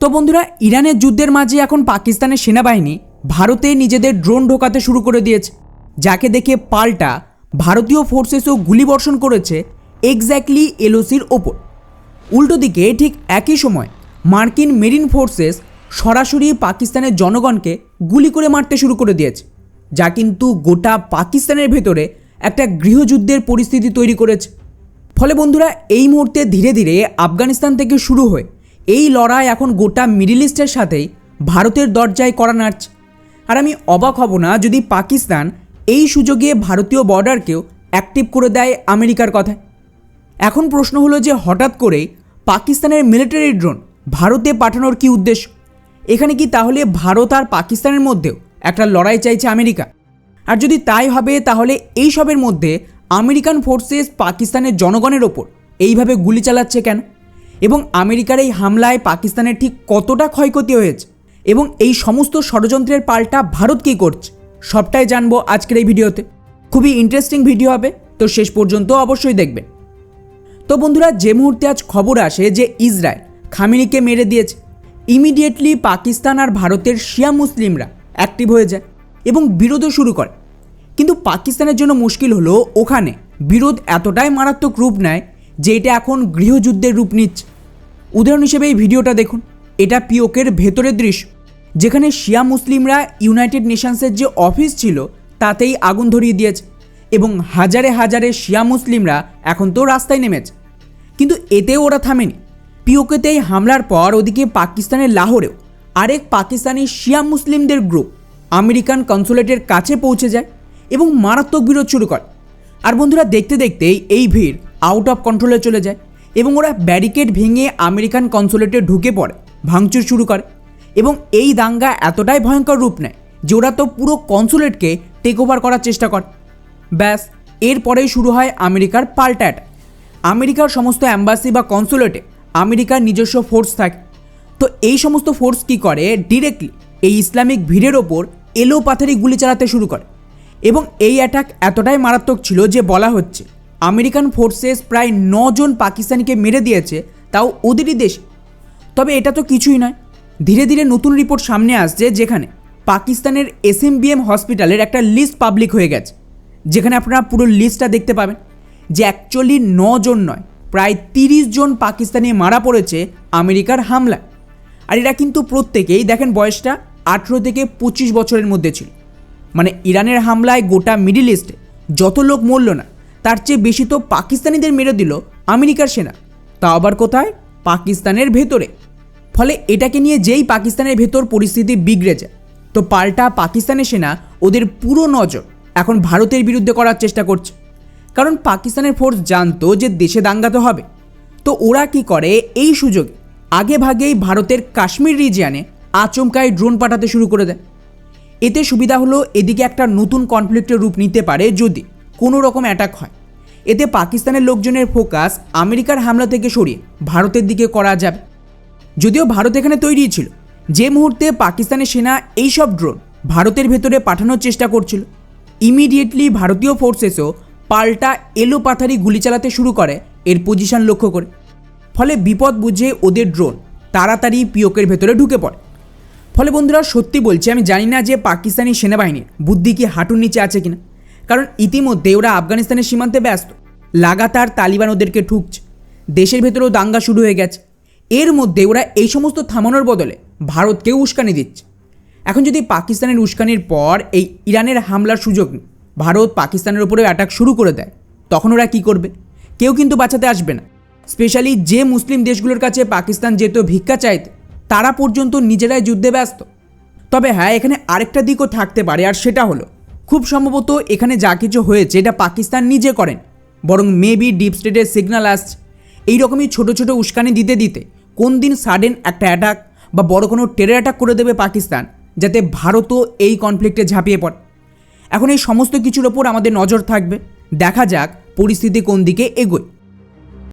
তো বন্ধুরা, ইরানের যুদ্ধের মাঝে এখন পাকিস্তানের সেনাবাহিনী ভারতে নিজেদের ড্রোন ঢোকাতে শুরু করে দিয়েছে, যাকে দেখে পাল্টা ভারতীয় ফোর্সেসও গুলিবর্ষণ করেছে এক্স্যাক্টলি এলওসির ওপর। উল্টো দিকে ঠিক একই সময় মার্কিন মেরিন ফোর্সেস সরাসরি পাকিস্তানের জনগণকে গুলি করে মারতে শুরু করে দিয়েছে, যা কিন্তু গোটা পাকিস্তানের ভেতরে একটা গৃহযুদ্ধের পরিস্থিতি তৈরি করেছে। ফলে বন্ধুরা, এই মুহূর্তে ধীরে ধীরে আফগানিস্তান থেকে শুরু হয়ে এই লড়াই এখন গোটা মিডল ইস্টের সাথেই ভারতের দরজায় কড়া নাড়ছে। আর আমি অবাক হব না যদি পাকিস্তান এই সুযোগে ভারতীয় বর্ডারকেও অ্যাক্টিভ করে দেয় আমেরিকার কথায়। এখন প্রশ্ন হলো যে হঠাৎ করেই পাকিস্তানের মিলিটারি ড্রোন ভারতে পাঠানোর কী উদ্দেশ্য? এখানে কি তাহলে ভারত আর পাকিস্তানের মধ্যেও একটা লড়াই চাইছে আমেরিকা? আর যদি তাই হবে তাহলে এই সবের মধ্যে আমেরিকান ফোর্সেস পাকিস্তানের জনগণের ওপর এইভাবে গুলি চালাচ্ছে কেন? এবং আমেরিকার এই হামলায় পাকিস্তানের ঠিক কতটা ক্ষয়ক্ষতি হয়েছে? এবং এই সমস্ত ষড়যন্ত্রের পাল্টা ভারত কী করছে? সবটাই জানবো আজকের এই ভিডিওতে। খুবই ইন্টারেস্টিং ভিডিও হবে, তো শেষ পর্যন্ত অবশ্যই দেখবেন। তো বন্ধুরা, যে মুহূর্তে আজ খবর আসে যে ইসরায়েল খামেনিকে মেরে দিয়েছে, ইমিডিয়েটলি পাকিস্তান আর ভারতের শিয়া মুসলিমরা অ্যাক্টিভ হয়ে যায় এবং বিরোধও শুরু করে। কিন্তু পাকিস্তানের জন্য মুশকিল হলো ওখানে বিরোধ এতটাই মারাত্মক রূপ নেয় যে এটা এখন গৃহযুদ্ধের রূপ নিচ্ছে। উদাহরণ হিসেবে এই ভিডিওটা দেখুন। এটা পিওকের ভেতরের দৃশ্য, যেখানে শিয়া মুসলিমরা ইউনাইটেড নেশনসের যে অফিস ছিল তাতেই আগুন ধরিয়ে দিয়েছে এবং হাজারে হাজারে শিয়া মুসলিমরা এখন তো রাস্তায় নেমেছে। কিন্তু এতেও ওরা থামেনি। পিওকেতে এই হামলার পর ওদিকে পাকিস্তানের লাহোরেও আরেক পাকিস্তানি শিয়া মুসলিমদের গ্রুপ আমেরিকান কনসুলেটের কাছে পৌঁছে যায় এবং মারাত্মক বিরোধ শুরু করে। আর বন্ধুরা, দেখতে দেখতেই এই ভিড় আউট অফ কন্ট্রোলে চলে যায় এবং ওরা ব্যারিকেড ভেঙে আমেরিকান কনসুলেটে ঢুকে পড়ে, ভাঙচুর শুরু করে। এবং এই দাঙ্গা এতটাই ভয়ঙ্কর রূপ নেয় যে ওরা তো পুরো কনসুলেটকে টেক ওভার করার চেষ্টা করে। ব্যাস, এরপরেই শুরু হয় আমেরিকার পাল্টা অ্যাটাক। আমেরিকার সমস্ত অ্যাম্বাসি বা কনসুলেটে আমেরিকার নিজস্ব ফোর্স থাকে। তো এই সমস্ত ফোর্স কী করে, ডিরেক্টলি এই ইসলামিক ভিড়ের ওপর এলোপাথারি গুলি চালাতে শুরু করে। এবং এই অ্যাটাক এতটাই মারাত্মক ছিল যে বলা হচ্ছে আমেরিকান ফোর্সেস প্রায় 9 জন পাকিস্তানিকে মেরে দিয়েছে, তাও ওদেরই দেশে। তবে এটা তো কিছুই নয়। ধীরে ধীরে নতুন রিপোর্ট সামনে আসছে যেখানে পাকিস্তানের SMBM হসপিটালের একটা লিস্ট পাবলিক হয়ে গেছে, যেখানে আপনারা পুরো লিস্টটা দেখতে পাবেন যে অ্যাকচুয়ালি 9 জন নয়, প্রায় 30 জন পাকিস্তানি মারা পড়েছে আমেরিকার হামলায়। আর এরা কিন্তু প্রত্যেকেই দেখেন বয়সটা 18 থেকে 25 বছরের মধ্যে ছিল। মানে ইরানের হামলায় গোটা মিডল ইস্টে যত লোক মরল না, তার চেয়ে বেশি তো পাকিস্তানিদের মেরে দিল আমেরিকার সেনা, তা আবার কোথায়? পাকিস্তানের ভেতরে। ফলে এটাকে নিয়ে যেই পাকিস্তানের ভেতর পরিস্থিতি বিগড়ে যায়, তো পাল্টা পাকিস্তানের সেনা ওদের পুরো নজর এখন ভারতের বিরুদ্ধে করার চেষ্টা করছে। কারণ পাকিস্তানের ফোর্স জানতো যে দেশে দাঙ্গা তো হবে। তো ওরা কি করে, এই সুযোগে আগে ভাগেই ভারতের কাশ্মীর রিজিয়নে আচমকাই ড্রোন পাঠাতে শুরু করে দেয়। এতে সুবিধা হলো এদিকে একটা নতুন কনফ্লিক্টের রূপ নিতে পারে যদি কোনো রকম অ্যাটাক হয়। এতে পাকিস্তানের লোকজনের ফোকাস আমেরিকার হামলা থেকে সরিয়ে ভারতের দিকে করা যাবে। যদিও ভারত এখানে তৈরি ছিল, যে মুহূর্তে পাকিস্তানের সেনা এইসব ড্রোন ভারতের ভেতরে পাঠানোর চেষ্টা করছিল, ইমিডিয়েটলি ভারতীয় ফোর্সেসও পাল্টা এলোপাথারি গুলি চালাতে শুরু করে এর পজিশন লক্ষ্য করে। ফলে বিপদ বুঝে ওদের ড্রোন তাড়াতাড়ি পিওকের ভেতরে ঢুকে পড়ে। ফলে বন্ধুরা, সত্যি বলছি, আমি জানি না যে পাকিস্তানি সেনাবাহিনীর বুদ্ধি কি হাঁটুর নিচে আছে কিনা। কারণ ইতিমধ্যে ওরা আফগানিস্তানের সীমান্তে ব্যস্ত, লাগাতার তালিবান ওদেরকে ঠুকছে, দেশের ভেতরেও দাঙ্গা শুরু হয়ে গেছে। এর মধ্যে ওরা এই সমস্ত থামানোর বদলে ভারতকেও উস্কানি দিচ্ছে। এখন যদি পাকিস্তানের উস্কানির পর এই ইরানের হামলার সুযোগ নিয়ে ভারত পাকিস্তানের উপরে অ্যাটাক শুরু করে দেয়, তখন ওরা কী করবে? কেউ কিন্তু বাঁচাতে আসবে না। স্পেশালি যে মুসলিম দেশগুলোর কাছে পাকিস্তান যেত ভিক্ষা চাইতে, তারা পর্যন্ত নিজেরাই যুদ্ধে ব্যস্ত। তবে হ্যাঁ, এখানে আরেকটা দিকও থাকতে পারে, আর সেটা হলো খুব সম্ভবত এখানে যা কিছু হয়েছে এটা পাকিস্তান নিজে করেন, বরং মেবি ডিপ স্টেটের সিগন্যাল আসছে। এইরকমই ছোটো ছোটো উস্কানি দিতে দিতে কোন দিন সাডেন একটা অ্যাটাক বা বড় কোনো টেরর অ্যাটাক করে দেবে পাকিস্তান, যাতে ভারতও এই কনফ্লিক্টে ঝাঁপিয়ে পড়ে। এখন এই সমস্ত কিছুর ওপর আমাদের নজর থাকবে। দেখা যাক পরিস্থিতি কোন দিকে এগোয়।